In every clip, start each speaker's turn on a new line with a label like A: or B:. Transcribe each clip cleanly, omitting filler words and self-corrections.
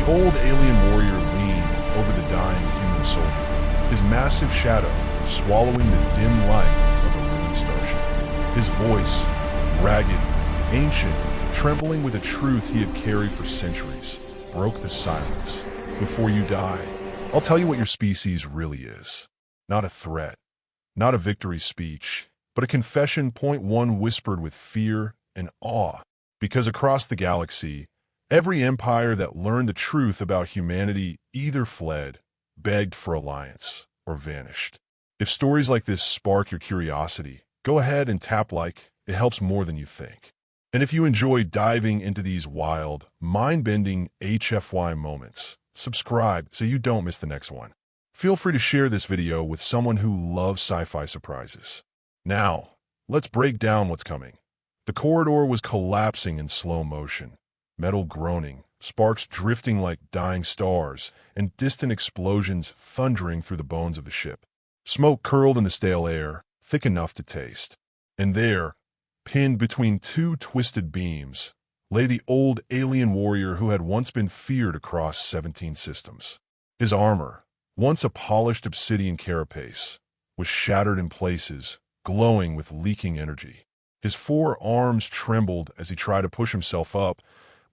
A: old alien warrior leaned over the dying human soldier, his massive shadow swallowing the dim light of a ruined starship. His voice, ragged, ancient, trembling with a truth he had carried for centuries, broke the silence. Before you die, I'll tell you what your species really is. Not a threat, not a victory speech, but a confession. Point one whispered with fear and awe, because across the galaxy, every empire that learned the truth about humanity either fled, begged for alliance, or vanished. If stories like this spark your curiosity, go ahead and tap like. It helps more than you think. And if you enjoy diving into these wild, mind-bending HFY moments, subscribe so you don't miss the next one. Feel free to share this video with someone who loves sci-fi surprises. Now, let's break down what's coming. The corridor was collapsing in slow motion, metal groaning, sparks drifting like dying stars, and distant explosions thundering through the bones of the ship. Smoke curled in the stale air, thick enough to taste. And there, pinned between two twisted beams, lay the old alien warrior who had once been feared across 17 systems. His armor, once a polished obsidian carapace, was shattered in places, glowing with leaking energy. His 4 arms trembled as he tried to push himself up,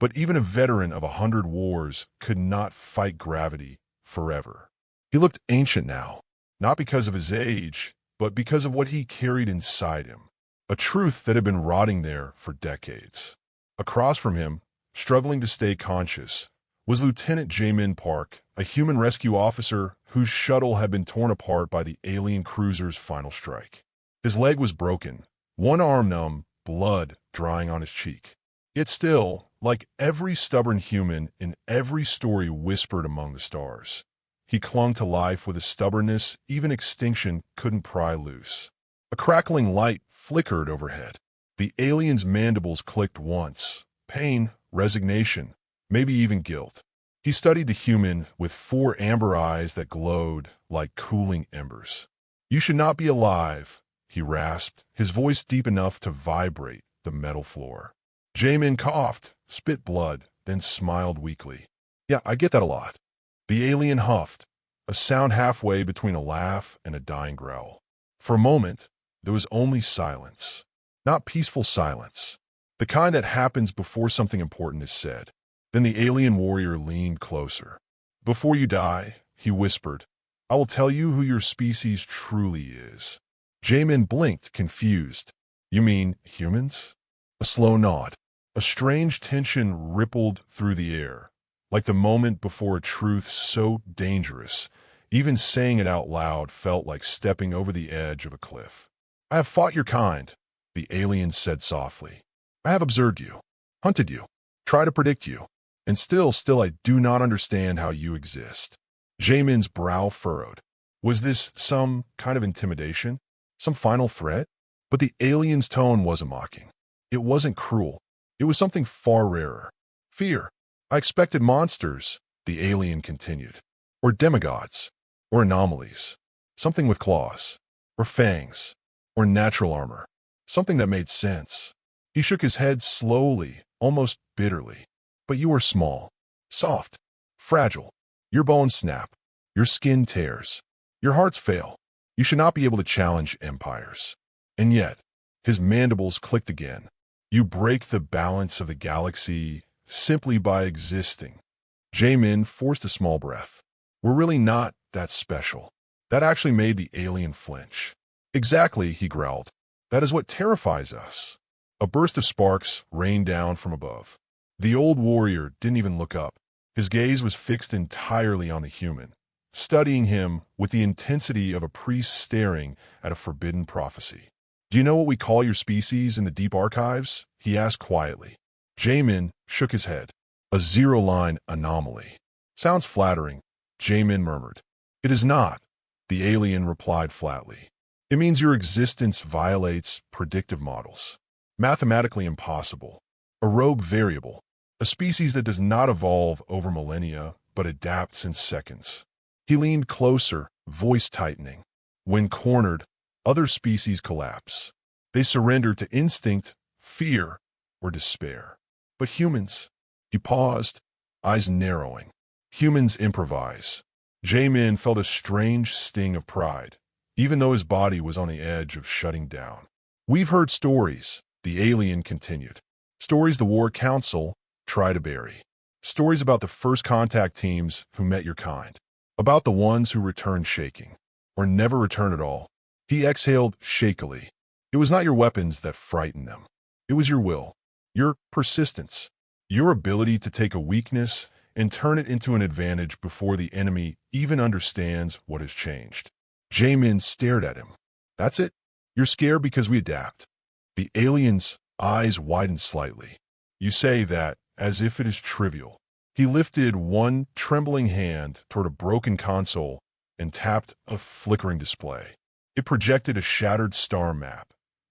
A: but even a veteran of 100 wars could not fight gravity forever. He looked ancient now, not because of his age, but because of what he carried inside him. A truth that had been rotting there for decades. Across from him, struggling to stay conscious, was Lieutenant Jamin Park, a human rescue officer whose shuttle had been torn apart by the alien cruiser's final strike. His leg was broken, one arm numb, blood drying on his cheek. Yet still, like every stubborn human in every story whispered among the stars, he clung to life with a stubbornness even extinction couldn't pry loose. A crackling light flickered overhead. The alien's mandibles clicked once. Pain, resignation, maybe even guilt. He studied the human with 4 amber eyes that glowed like cooling embers. "You should not be alive," he rasped, his voice deep enough to vibrate the metal floor. Jamin coughed, spit blood, then smiled weakly. "Yeah, I get that a lot." The alien huffed, a sound halfway between a laugh and a dying growl. For a moment, there was only silence. Not peaceful silence, the kind that happens before something important is said. Then the alien warrior leaned closer. "Before you die," he whispered, "I will tell you who your species truly is." Jamin blinked, confused. "You mean humans?" A slow nod. A strange tension rippled through the air, like the moment before a truth so dangerous, even saying it out loud felt like stepping over the edge of a cliff. "I have fought your kind," the alien said softly. "I have observed you, hunted you, tried to predict you, and still I do not understand how you exist." Jamin's brow furrowed. Was this some kind of intimidation? Some final threat? But the alien's tone wasn't mocking. It wasn't cruel. It was something far rarer. Fear. "I expected monsters," the alien continued. "Or demigods. Or anomalies. Something with claws. Or fangs. Or natural armor. Something that made sense." He shook his head slowly, almost bitterly. "But you are small, soft, fragile. Your bones snap. Your skin tears. Your hearts fail. You should not be able to challenge empires." And yet, his mandibles clicked again. "You break the balance of the galaxy simply by existing." Jamin forced a small breath. "We're really not that special." That actually made the alien flinch. "Exactly," he growled. "That is what terrifies us." A burst of sparks rained down from above. The old warrior didn't even look up. His gaze was fixed entirely on the human, studying him with the intensity of a priest staring at a forbidden prophecy. "Do you know what we call your species in the deep archives?" he asked quietly. Jamin shook his head. "A zero-line anomaly." "Sounds flattering," Jamin murmured. "It is not," the alien replied flatly. "It means your existence violates predictive models. Mathematically impossible. A rogue variable. A species that does not evolve over millennia, but adapts in seconds." He leaned closer, voice tightening. "When cornered, other species collapse. They surrender to instinct, fear, or despair. But humans..." He paused, eyes narrowing. Humans improvise. Jamin felt a strange sting of pride, even though his body was on the edge of shutting down. We've heard stories, the alien continued. Stories the War Council tried to bury. Stories about the first contact teams who met your kind. About the ones who returned shaking. Or never returned at all. He exhaled shakily. It was not your weapons that frightened them. It was your will. Your persistence. Your ability to take a weakness and turn it into an advantage before the enemy even understands what has changed. Jamin stared at him. That's it? You're scared because we adapt. The alien's eyes widened slightly. You say that as if it is trivial. He lifted one trembling hand toward a broken console and tapped a flickering display. It projected a shattered star map.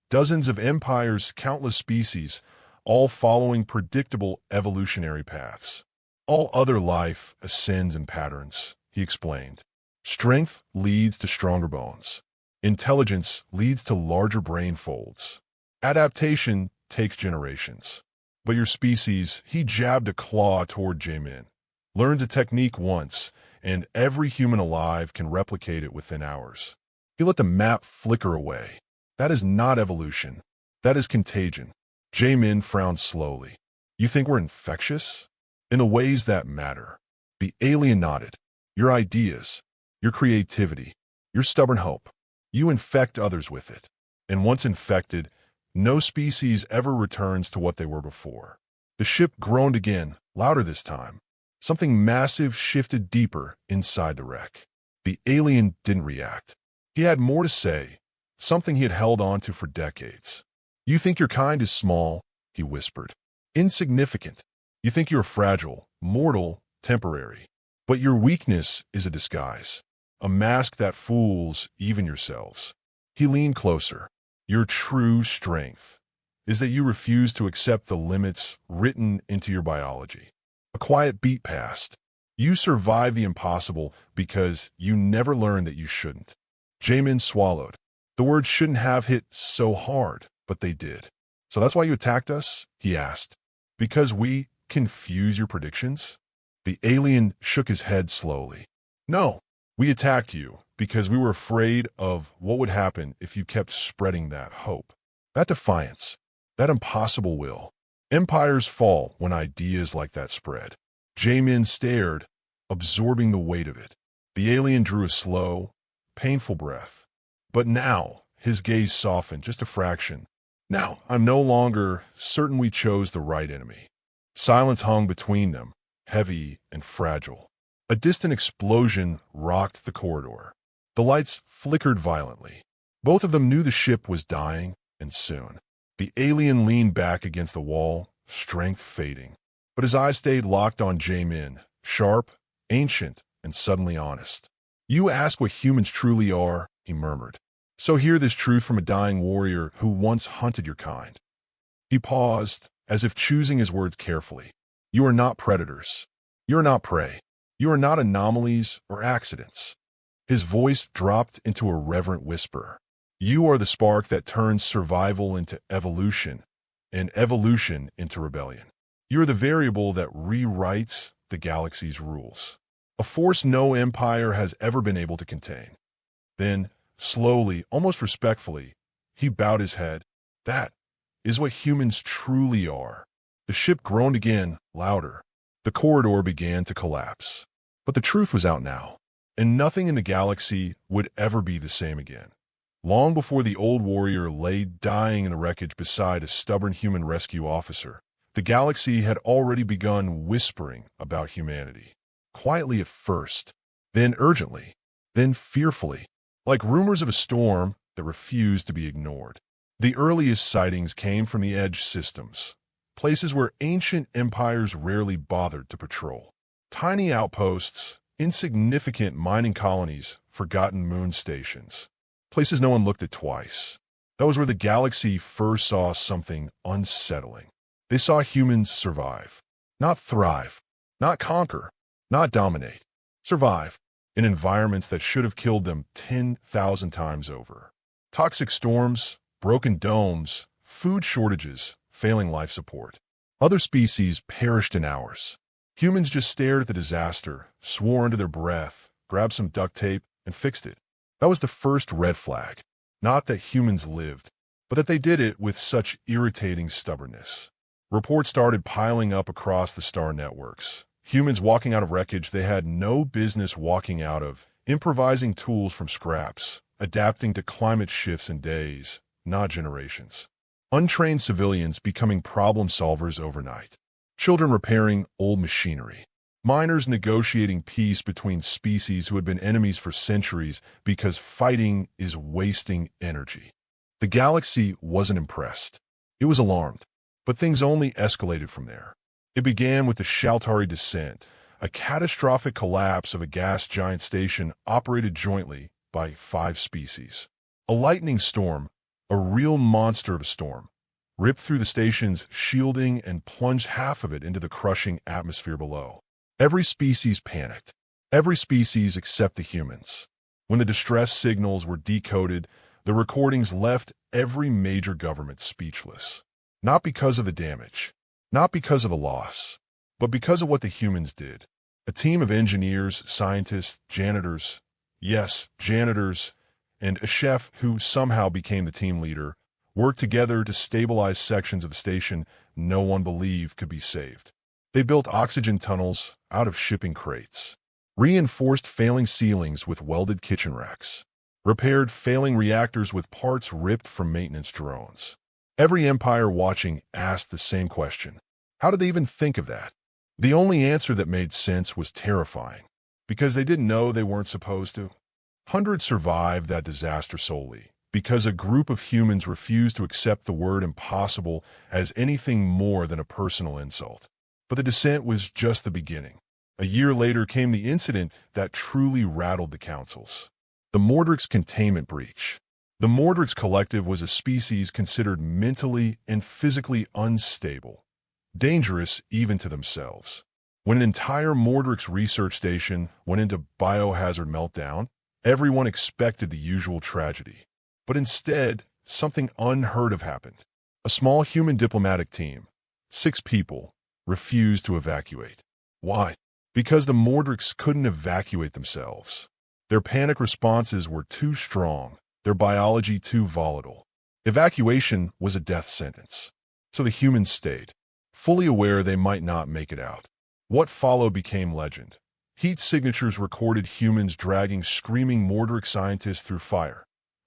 A: Dozens of empires, countless species, all following predictable evolutionary paths. All other life ascends in patterns, he explained. Strength leads to stronger bones. Intelligence leads to larger brain folds. Adaptation takes generations. But your species, he jabbed a claw toward Jamin, learns a technique once, and every human alive can replicate it within hours. He let the map flicker away. That is not evolution. That is contagion. Jamin frowned slowly. You think we're infectious? In the ways that matter. The alien nodded. Your ideas, your creativity, your stubborn hope. You infect others with it. And once infected, no species ever returns to what they were before. The ship groaned again, louder this time. Something massive shifted deeper inside the wreck. The alien didn't react. He had more to say, something he had held on to for decades. You think your kind is small, he whispered. Insignificant. You think you're fragile, mortal, temporary. But your weakness is a disguise, a mask that fools even yourselves. He leaned closer. Your true strength is that you refuse to accept the limits written into your biology. A quiet beat passed. You survive the impossible because you never learned that you shouldn't. Jamin swallowed. The words shouldn't have hit so hard, but they did. So that's why you attacked us? He asked. Because we confuse your predictions? The alien shook his head slowly. No, we attacked you because we were afraid of what would happen if you kept spreading that hope, that defiance, that impossible will. Empires fall when ideas like that spread. Jamin stared, absorbing the weight of it. The alien drew a slow, painful breath. But now, his gaze softened just a fraction. Now, I'm no longer certain we chose the right enemy. Silence hung between them, heavy and fragile. A distant explosion rocked the corridor. The lights flickered violently. Both of them knew the ship was dying, and soon. The alien leaned back against the wall, strength fading. But his eyes stayed locked on Jamin, sharp, ancient, and suddenly honest. You ask what humans truly are, he murmured. So hear this truth from a dying warrior who once hunted your kind. He paused, as if choosing his words carefully. You are not predators. You are not prey. You are not anomalies or accidents. His voice dropped into a reverent whisper. You are the spark that turns survival into evolution, and evolution into rebellion. You are the variable that rewrites the galaxy's rules. A force no empire has ever been able to contain. Then, slowly, almost respectfully, he bowed his head. That is what humans truly are. The ship groaned again, louder. The corridor began to collapse. But the truth was out now, and nothing in the galaxy would ever be the same again. Long before the old warrior lay dying in the wreckage beside a stubborn human rescue officer, the galaxy had already begun whispering about humanity. Quietly at first, then urgently, then fearfully, like rumors of a storm that refused to be ignored. The earliest sightings came from the edge systems, places where ancient empires rarely bothered to patrol. Tiny outposts, insignificant mining colonies, forgotten moon stations. Places no one looked at twice. That was where the galaxy first saw something unsettling. They saw humans survive. Not thrive. Not conquer. Not dominate. Survive. In environments that should have killed them 10,000 times over. Toxic storms, broken domes, food shortages, failing life support. Other species perished in hours. Humans just stared at the disaster, swore under their breath, grabbed some duct tape, and fixed it. That was the first red flag. Not that humans lived, but that they did it with such irritating stubbornness. Reports started piling up across the star networks. Humans walking out of wreckage they had no business walking out of, improvising tools from scraps, adapting to climate shifts in days, not generations. Untrained civilians becoming problem solvers overnight. Children repairing old machinery. Miners negotiating peace between species who had been enemies for centuries because fighting is wasting energy. The galaxy wasn't impressed. It was alarmed. But things only escalated from there. It began with the Shaltari descent, a catastrophic collapse of a gas giant station operated jointly by 5 species. A lightning storm, a real monster of a storm, ripped through the station's shielding and plunged half of it into the crushing atmosphere below. Every species panicked. Every species except the humans. When the distress signals were decoded, the recordings left every major government speechless. Not because of the damage, not because of the loss, but because of what the humans did. A team of engineers, scientists, janitors, yes, janitors, and a chef who somehow became the team leader, worked together to stabilize sections of the station no one believed could be saved. They built oxygen tunnels out of shipping crates, reinforced failing ceilings with welded kitchen racks, repaired failing reactors with parts ripped from maintenance drones. Every empire watching asked the same question. How did they even think of that? The only answer that made sense was terrifying, because they didn't know they weren't supposed to. Hundreds survived that disaster solely because a group of humans refused to accept the word impossible as anything more than a personal insult. But the descent was just the beginning. A year later came the incident that truly rattled the councils. The Mordrix containment breach. The Mordrix Collective was a species considered mentally and physically unstable, dangerous even to themselves. When an entire Mordrix research station went into biohazard meltdown, everyone expected the usual tragedy. But instead, something unheard of happened. A small human diplomatic team, 6 people, refused to evacuate. Why? Because the Mordrix couldn't evacuate themselves. Their panic responses were too strong, their biology too volatile. Evacuation was a death sentence. So the humans stayed, fully aware they might not make it out. What followed became legend. Heat signatures recorded humans dragging screaming Mordrix scientists through fire.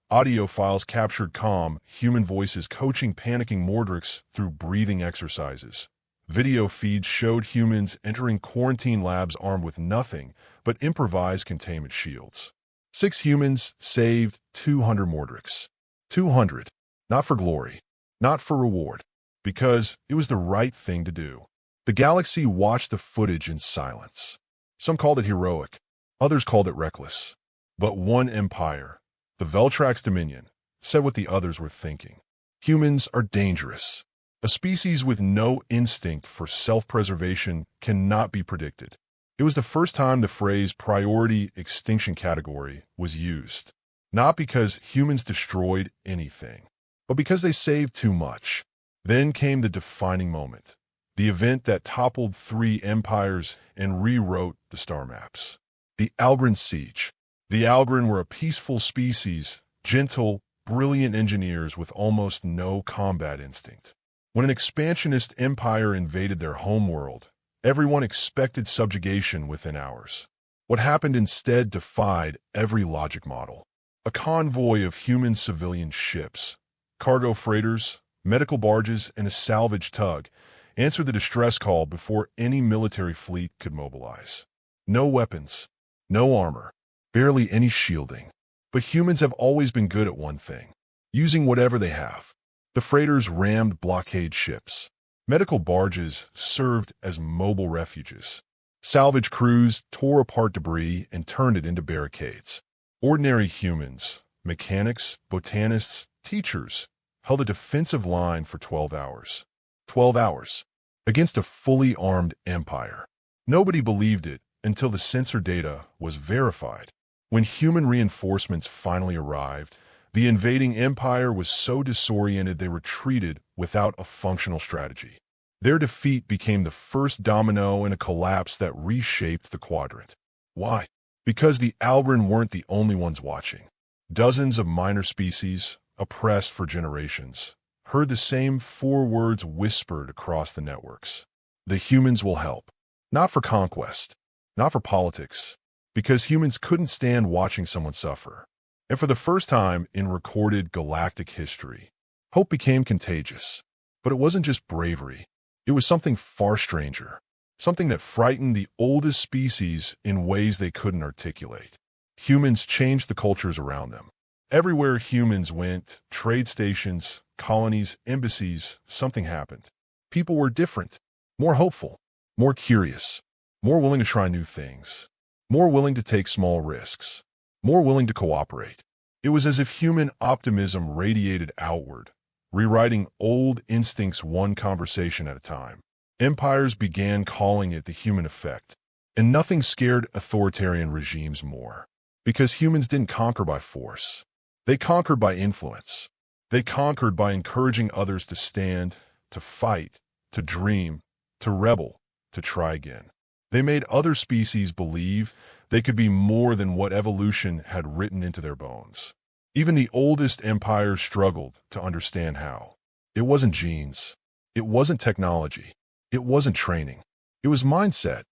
A: Audio files captured calm, human voices coaching panicking Mordrix through breathing exercises. Video feeds showed humans entering quarantine labs armed with nothing but improvised containment shields. 6 humans saved 200 Mordrix. 200. Not for glory, not for reward, because it was the right thing to do. The galaxy watched the footage in silence. Some called it heroic, others called it reckless. But one empire, the Veltrax Dominion, said what the others were thinking. Humans are dangerous. A species with no instinct for self-preservation cannot be predicted. It was the first time the phrase priority extinction category was used. Not because humans destroyed anything, but because they saved too much. Then came the defining moment. The event that toppled 3 empires and rewrote the star maps. The Algren Siege. The Algren were a peaceful species, gentle, brilliant engineers with almost no combat instinct. When an expansionist empire invaded their homeworld, everyone expected subjugation within hours. What happened instead defied every logic model. A convoy of human civilian ships, cargo freighters, medical barges, and a salvage tug answered the distress call before any military fleet could mobilize. No weapons, no armor, barely any shielding. But humans have always been good at one thing, using whatever they have. The freighters rammed blockade ships. Medical barges served as mobile refuges. Salvage crews tore apart debris and turned it into barricades. Ordinary humans, mechanics, botanists, teachers, held a defensive line for 12 hours. 12 hours against a fully armed empire. Nobody believed it until the sensor data was verified. When human reinforcements finally arrived, the invading empire was so disoriented they retreated without a functional strategy. Their defeat became the first domino in a collapse that reshaped the quadrant. Why? Because the Albaran weren't the only ones watching. Dozens of minor species, oppressed for generations, heard the same 4 words whispered across the networks. The humans will help. Not for conquest, not for politics, because humans couldn't stand watching someone suffer. And for the first time in recorded galactic history, hope became contagious. But it wasn't just bravery. It was something far stranger, something that frightened the oldest species in ways they couldn't articulate. Humans changed the cultures around them. Everywhere humans went, trade stations, colonies, embassies, something happened. People were different, more hopeful, more curious, more willing to try new things, more willing to take small risks, more willing to cooperate. It was as if human optimism radiated outward, rewriting old instincts one conversation at a time. Empires began calling it the human effect, and nothing scared authoritarian regimes more. Because humans didn't conquer by force. They conquered by influence. They conquered by encouraging others to stand, to fight, to dream, to rebel, to try again. They made other species believe they could be more than what evolution had written into their bones. Even the oldest empires struggled to understand how. It wasn't genes. It wasn't technology. It wasn't training. It was mindset.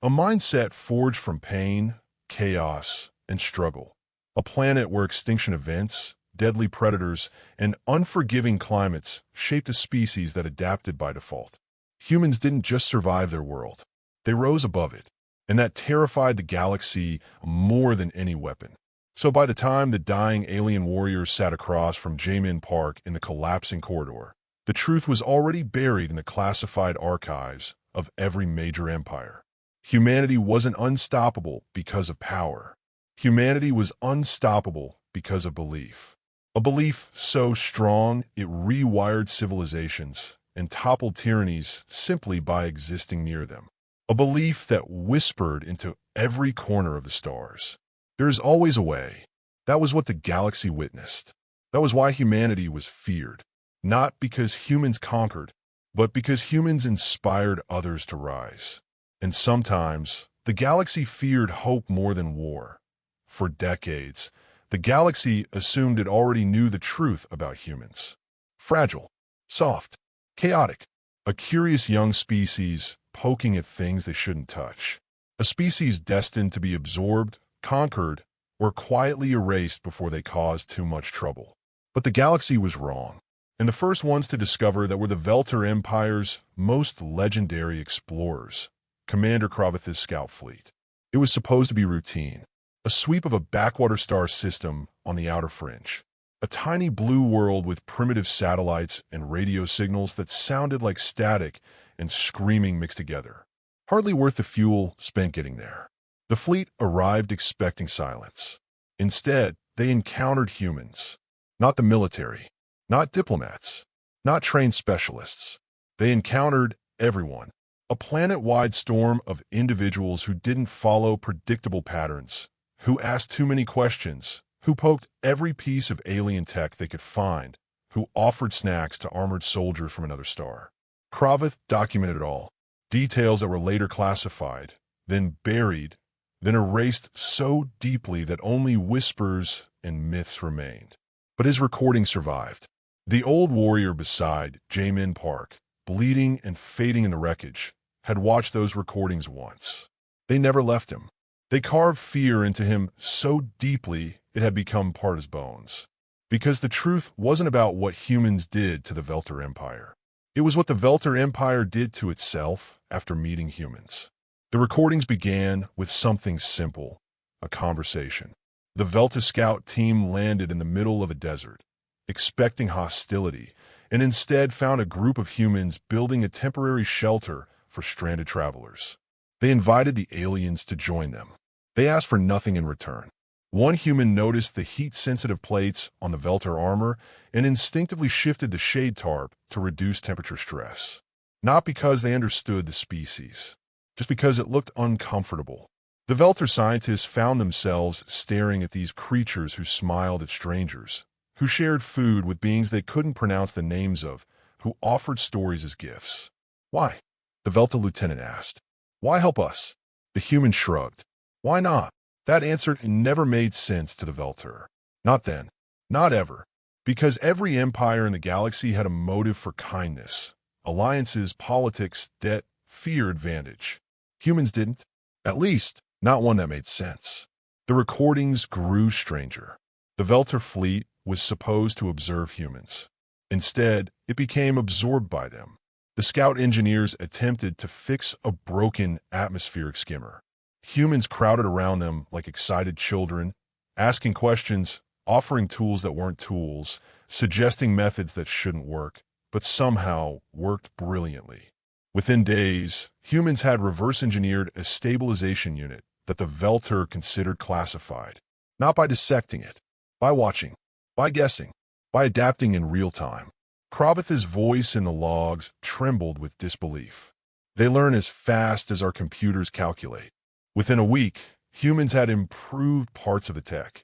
A: A mindset forged from pain, chaos, and struggle. A planet where extinction events, deadly predators, and unforgiving climates shaped a species that adapted by default. Humans didn't just survive their world. They rose above it, and that terrified the galaxy more than any weapon. So by the time the dying alien warriors sat across from Jamin Park in the collapsing corridor, the truth was already buried in the classified archives of every major empire. Humanity wasn't unstoppable because of power. Humanity was unstoppable because of belief. A belief so strong it rewired civilizations and toppled tyrannies simply by existing near them. A belief that whispered into every corner of the stars. There is always a way. That was what the galaxy witnessed. That was why humanity was feared. Not because humans conquered, but because humans inspired others to rise. And sometimes, the galaxy feared hope more than war. For decades, the galaxy assumed it already knew the truth about humans. Fragile, soft, chaotic, a curious young species poking at things they shouldn't touch. A species destined to be absorbed, conquered, or quietly erased before they caused too much trouble. But the galaxy was wrong, and the first ones to discover that were the Velter Empire's most legendary explorers, Commander Kravith's scout fleet. It was supposed to be routine, a sweep of a backwater star system on the outer fringe, a tiny blue world with primitive satellites and radio signals that sounded like static and screaming mixed together. Hardly worth the fuel spent getting there. The fleet arrived expecting silence. Instead, they encountered humans. Not the military, not diplomats, not trained specialists. They encountered everyone. A planet-wide storm of individuals who didn't follow predictable patterns, who asked too many questions, who poked every piece of alien tech they could find, who offered snacks to armored soldiers from another star. Kravith documented it all, details that were later classified, then buried, then erased so deeply that only whispers and myths remained. But his recording survived. The old warrior beside Jamin Park, bleeding and fading in the wreckage, had watched those recordings once. They never left him. They carved fear into him so deeply it had become part of his bones. Because the truth wasn't about what humans did to the Velter Empire. It was what the Velter Empire did to itself after meeting humans. The recordings began with something simple, a conversation. The Velta scout team landed in the middle of a desert, expecting hostility, and instead found a group of humans building a temporary shelter for stranded travelers. They invited the aliens to join them. They asked for nothing in return. One human noticed the heat-sensitive plates on the Velter armor and instinctively shifted the shade tarp to reduce temperature stress. Not because they understood the species, just because it looked uncomfortable. The Velter scientists found themselves staring at these creatures who smiled at strangers, who shared food with beings they couldn't pronounce the names of, who offered stories as gifts. Why? The Velta lieutenant asked. Why help us? The human shrugged. Why not? That answer never made sense to the Velter. Not then. Not ever. Because every empire in the galaxy had a motive for kindness. Alliances, politics, debt, fear, advantage. Humans didn't. At least, not one that made sense. The recordings grew stranger. The Velter fleet was supposed to observe humans. Instead, it became absorbed by them. The scout engineers attempted to fix a broken atmospheric skimmer. Humans crowded around them like excited children, asking questions, offering tools that weren't tools, suggesting methods that shouldn't work, but somehow worked brilliantly. Within days, humans had reverse-engineered a stabilization unit that the Velter considered classified, not by dissecting it, by watching, by guessing, by adapting in real time. Kravith's voice in the logs trembled with disbelief. They learn as fast as our computers calculate. Within a week, humans had improved parts of the tech,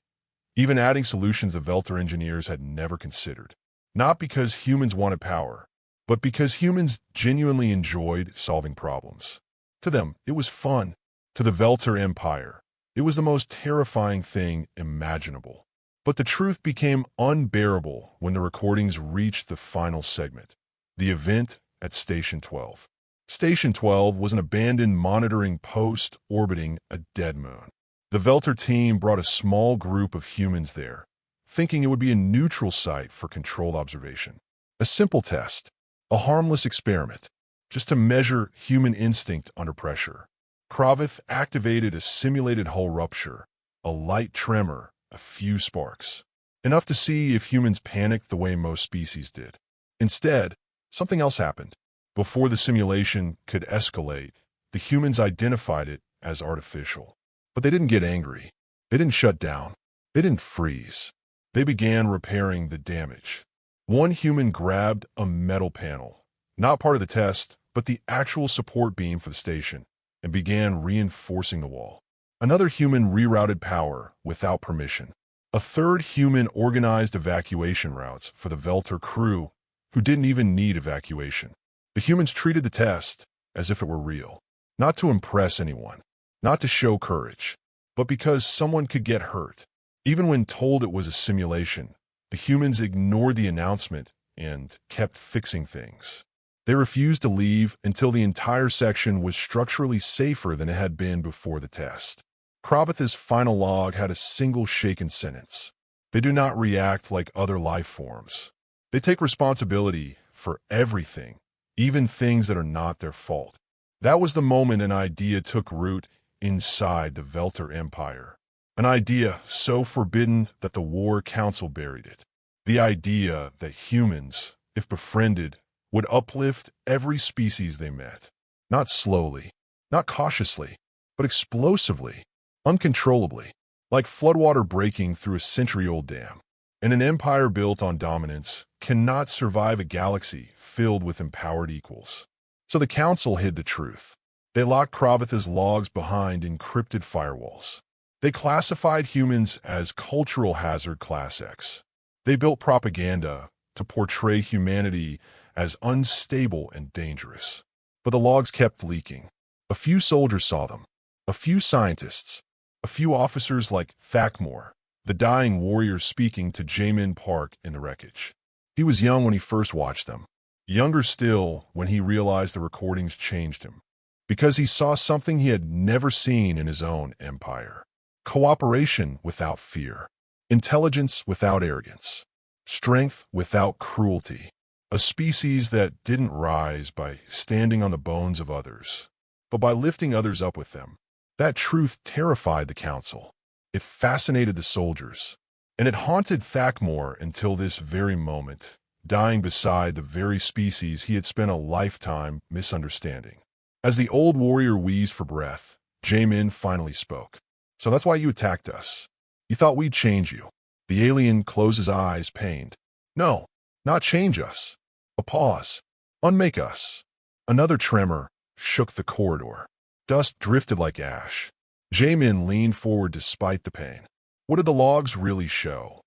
A: even adding solutions the Velter engineers had never considered. Not because humans wanted power, but because humans genuinely enjoyed solving problems. To them, it was fun. To the Velter Empire, it was the most terrifying thing imaginable. But the truth became unbearable when the recordings reached the final segment, the event at Station 12. Station 12 was an abandoned monitoring post orbiting a dead moon. The Velter team brought a small group of humans there, thinking it would be a neutral site for controlled observation. A simple test, a harmless experiment, just to measure human instinct under pressure. Kravith activated a simulated hull rupture, a light tremor, a few sparks. Enough to see if humans panicked the way most species did. Instead, something else happened. Before the simulation could escalate, the humans identified it as artificial. But they didn't get angry. They didn't shut down. They didn't freeze. They began repairing the damage. One human grabbed a metal panel, not part of the test, but the actual support beam for the station, and began reinforcing the wall. Another human rerouted power without permission. A third human organized evacuation routes for the Velter crew, who didn't even need evacuation. The humans treated the test as if it were real, not to impress anyone, not to show courage, but because someone could get hurt. Even when told it was a simulation, the humans ignored the announcement and kept fixing things. They refused to leave until the entire section was structurally safer than it had been before the test. Kravith's final log had a single shaken sentence. They do not react like other life forms. They take responsibility for everything, even things that are not their fault. That was the moment an idea took root inside the Velter Empire. An idea so forbidden that the War Council buried it. The idea that humans, if befriended, would uplift every species they met. Not slowly, not cautiously, but explosively, uncontrollably, like floodwater breaking through a century-old dam. And an empire built on dominance cannot survive a galaxy filled with empowered equals. So the Council hid the truth. They locked Kravith's logs behind encrypted firewalls. They classified humans as cultural hazard class X. They built propaganda to portray humanity as unstable and dangerous. But the logs kept leaking. A few soldiers saw them. A few scientists. A few officers like Thakmor, the dying warrior speaking to Jamin Park in the wreckage. He was young when he first watched them. Younger still when he realized the recordings changed him. Because he saw something he had never seen in his own empire. Cooperation without fear. Intelligence without arrogance. Strength without cruelty. A species that didn't rise by standing on the bones of others, but by lifting others up with them. That truth terrified the Council. It fascinated the soldiers. And it haunted Thakmor until this very moment, dying beside the very species he had spent a lifetime misunderstanding. As the old warrior wheezed for breath, Jamin finally spoke. So that's why you attacked us. You thought we'd change you. The alien closed his eyes, pained. No, not change us. A pause. Unmake us. Another tremor shook the corridor. Dust drifted like ash. Jamin leaned forward despite the pain. What did the logs really show?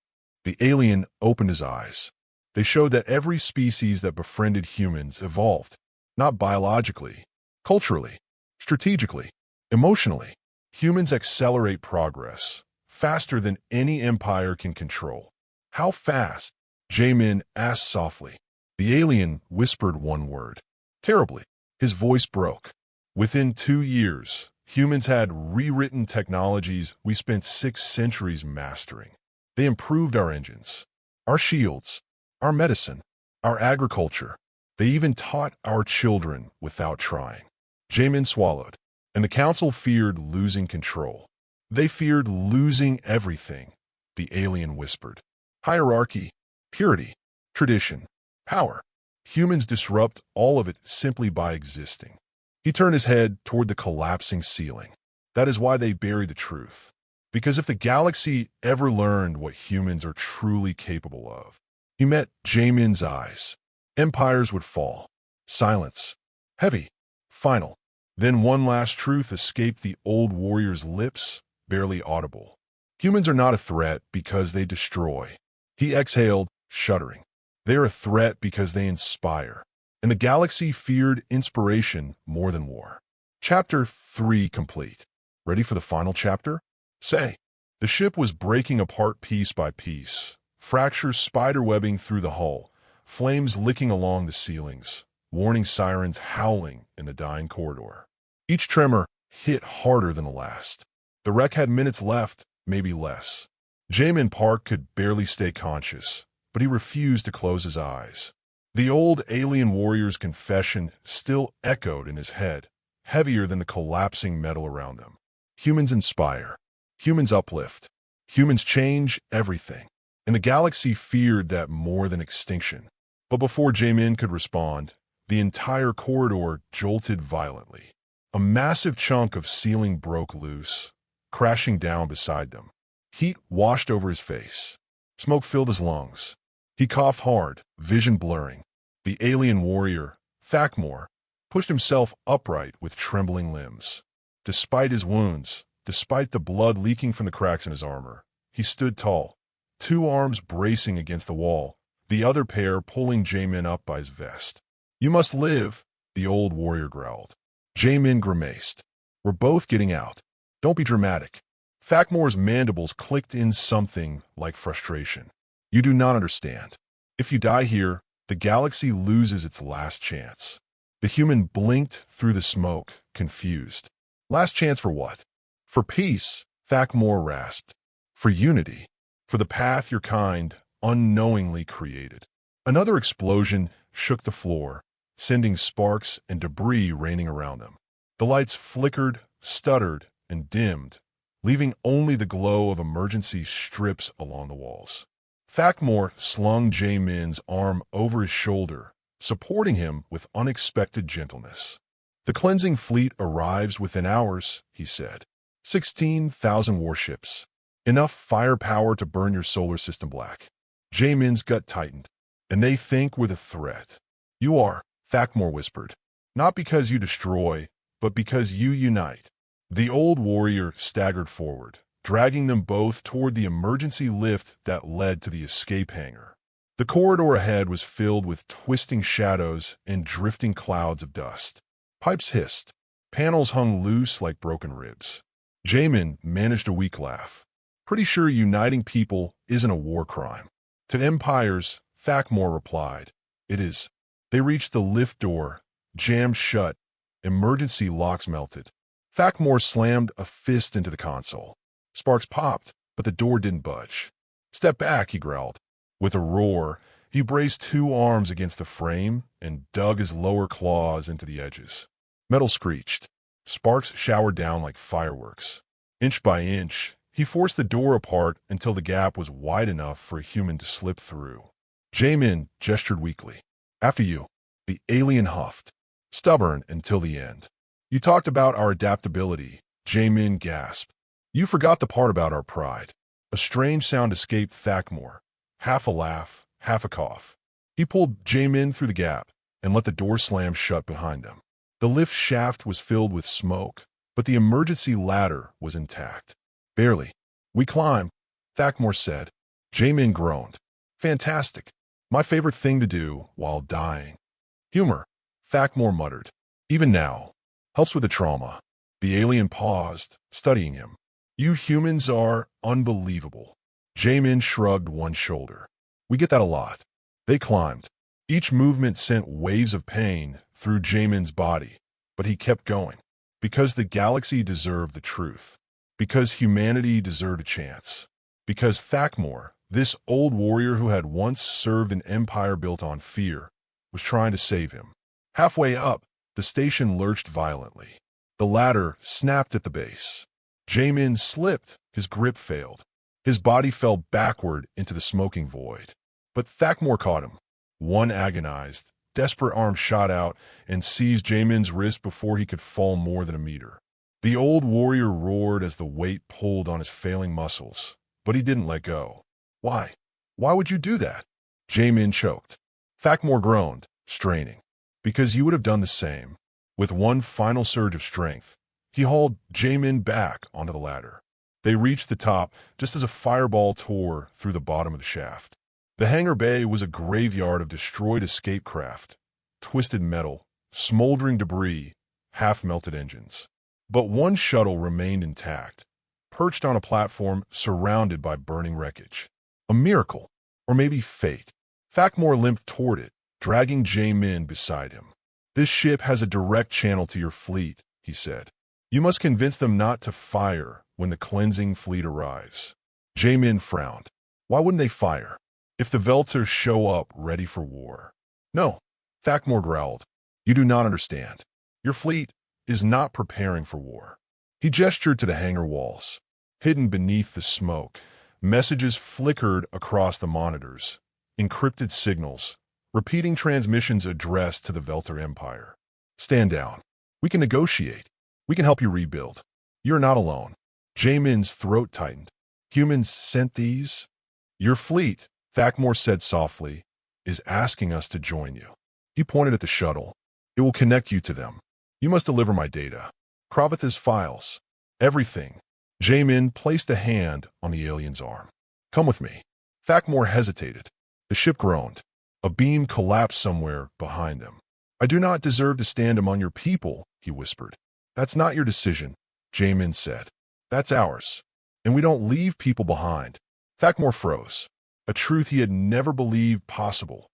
A: The alien opened his eyes. They showed that every species that befriended humans evolved. Not biologically, culturally, strategically, emotionally. Humans accelerate progress faster than any empire can control. How fast? Jamin asked softly. The alien whispered one word. Terribly. His voice broke. Within 2 years, humans had rewritten technologies we spent 6 centuries mastering. They improved our engines, our shields, our medicine, our agriculture. They even taught our children without trying. Jamin swallowed, and the council feared losing control. They feared losing everything, the alien whispered. Hierarchy, purity, tradition, power. Humans disrupt all of it simply by existing. He turned his head toward the collapsing ceiling. That is why they bury the truth. Because if the galaxy ever learned what humans are truly capable of, he met Jamin's eyes. Empires would fall. Silence. Heavy. Final. Then one last truth escaped the old warrior's lips, barely audible. Humans are not a threat because they destroy. He exhaled, shuddering. They are a threat because they inspire. And the galaxy feared inspiration more than war. Chapter 3 complete. Ready for the final chapter? Say. The ship was breaking apart piece by piece. Fractures spiderwebbing through the hull. Flames licking along the ceilings. Warning sirens howling in the dying corridor. Each tremor hit harder than the last. The wreck had minutes left, maybe less. Jamin Park could barely stay conscious, but he refused to close his eyes. The old alien warrior's confession still echoed in his head, heavier than the collapsing metal around them. Humans inspire. Humans uplift. Humans change everything. And the galaxy feared that more than extinction. But before Jamin could respond, the entire corridor jolted violently. A massive chunk of ceiling broke loose, crashing down beside them. Heat washed over his face. Smoke filled his lungs. He coughed hard, vision blurring. The alien warrior, Thakmor, pushed himself upright with trembling limbs. Despite his wounds, despite the blood leaking from the cracks in his armor, he stood tall, 2 arms bracing against the wall, the other pair pulling Jamin up by his vest. "You must live," the old warrior growled. Jamin grimaced. "We're both getting out. Don't be dramatic." Thakmor's mandibles clicked in something like frustration. "You do not understand. If you die here, the galaxy loses its last chance." The human blinked through the smoke, confused. "Last chance for what?" "For peace," Thakmor rasped. "For unity. For the path your kind unknowingly created." Another explosion shook the floor, sending sparks and debris raining around them. The lights flickered, stuttered, and dimmed, leaving only the glow of emergency strips along the walls. Thakmor slung Jamin's arm over his shoulder, supporting him with unexpected gentleness. "The cleansing fleet arrives within hours," he said. 16,000 warships. Enough firepower to burn your solar system black. Jamin's gut tightened. "And they think we're the threat." "You are," Thakmor whispered. "Not because you destroy, but because you unite." The old warrior staggered forward, dragging them both toward the emergency lift that led to the escape hangar. The corridor ahead was filled with twisting shadows and drifting clouds of dust. Pipes hissed. Panels hung loose like broken ribs. Jamin managed a weak laugh. "Pretty sure uniting people isn't a war crime." "To empires," Thakmor replied. "It is." They reached the lift door, jammed shut. Emergency locks melted. Thakmor slammed a fist into the console. Sparks popped, but the door didn't budge. "Step back," he growled. With a roar, he braced 2 arms against the frame and dug his lower claws into the edges. Metal screeched. Sparks showered down like fireworks. Inch by inch, he forced the door apart until the gap was wide enough for a human to slip through. Jamin gestured weakly. "After you." The alien huffed. "Stubborn until the end." "You talked about our adaptability," Jamin gasped. "You forgot the part about our pride." A strange sound escaped Thakmor. Half a laugh, half a cough. He pulled Jamin through the gap and let the door slam shut behind them. The lift shaft was filled with smoke, but the emergency ladder was intact. "Barely. We climb," Thakmor said. Jamin groaned. "Fantastic. My favorite thing to do while dying." "Humor," Thakmor muttered. Even now. Helps with the trauma. The alien paused, studying him. You humans are unbelievable. Jamin shrugged one shoulder. We get that a lot. They climbed. Each movement sent waves of pain through Jamin's body, but he kept going. Because the galaxy deserved the truth. Because humanity deserved a chance. Because Thakmor, this old warrior who had once served an empire built on fear, was trying to save him. Halfway up, the station lurched violently. The ladder snapped at the base. Jamin slipped, his grip failed. His body fell backward into the smoking void. But Thakmor caught him. One agonized, desperate arm shot out and seized Jamin's wrist before he could fall more than a meter. The old warrior roared as the weight pulled on his failing muscles, but he didn't let go. Why? Why would you do that? Jamin choked. Thakmor groaned, straining. Because you would have done the same. With one final surge of strength, he hauled Jamin back onto the ladder. They reached the top just as a fireball tore through the bottom of the shaft. The hangar bay was a graveyard of destroyed escape craft, twisted metal, smoldering debris, half-melted engines. But one shuttle remained intact, perched on a platform surrounded by burning wreckage. A miracle, or maybe fate. Thakmor limped toward it, dragging Jamin beside him. This ship has a direct channel to your fleet, he said. You must convince them not to fire when the cleansing fleet arrives. Jamin frowned. Why wouldn't they fire? If the Velters show up ready for war. No, Thakmor growled. You do not understand. Your fleet is not preparing for war. He gestured to the hangar walls. Hidden beneath the smoke, messages flickered across the monitors, encrypted signals, repeating transmissions addressed to the Velter Empire. Stand down. We can negotiate. We can help you rebuild. You're not alone. Jamin's throat tightened. Humans sent these? Your fleet, Thakmor said softly, is asking us to join you. He pointed at the shuttle. It will connect you to them. You must deliver my data. Kravatha's files. Everything. Jamin placed a hand on the alien's arm. Come with me. Thakmor hesitated. The ship groaned. A beam collapsed somewhere behind them. I do not deserve to stand among your people, he whispered. That's not your decision, Jamin said. That's ours. And we don't leave people behind. Thakmor froze. A truth he had never believed possible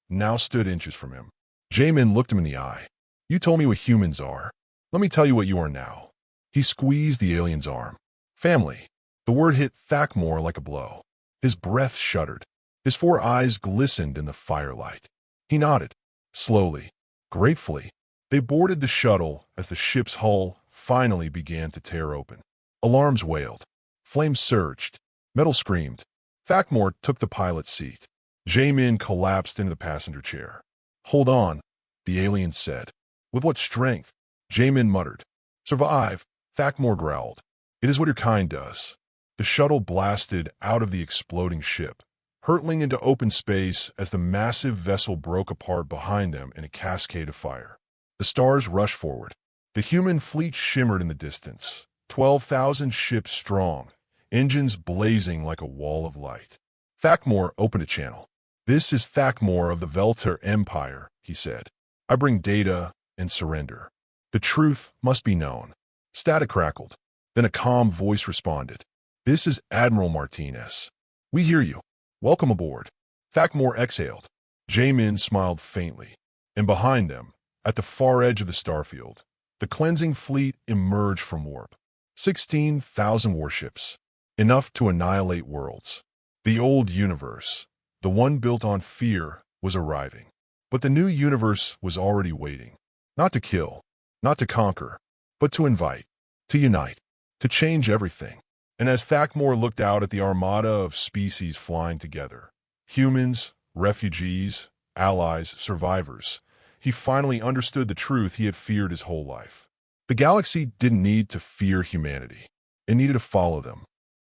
A: now stood inches from him. Jamin looked him in the eye. You told me what humans are. Let me tell you what you are now. He squeezed the alien's arm. Family. The word hit Thakmor like a blow. His breath shuddered. His 4 eyes glistened in the firelight. He nodded. Slowly, gratefully, they boarded the shuttle as the ship's hull finally began to tear open. Alarms wailed. Flames surged. Metal screamed. Thakmor took the pilot's seat. Jamin collapsed into the passenger chair. Hold on, the alien said. With what strength? Jamin muttered. Survive, Thakmor growled. It is what your kind does. The shuttle blasted out of the exploding ship, hurtling into open space as the massive vessel broke apart behind them in a cascade of fire. The stars rushed forward. The human fleet shimmered in the distance, 12,000 ships strong, engines blazing like a wall of light. Thakmor opened a channel. This is Thakmor of the Velter Empire, he said. I bring data and surrender. The truth must be known. Static crackled. Then a calm voice responded. This is Admiral Martinez. We hear you. Welcome aboard. Thakmor exhaled. Jamin smiled faintly. And behind them, at the far edge of the starfield, the cleansing fleet emerged from warp. 16,000 warships. Enough to annihilate worlds. The old universe, the one built on fear, was arriving. But the new universe was already waiting. Not to kill, not to conquer, but to invite, to unite, to change everything. And as Thakmor looked out at the armada of species flying together, humans, refugees, allies, survivors, he finally understood the truth he had feared his whole life. The galaxy didn't need to fear humanity. It needed to follow them.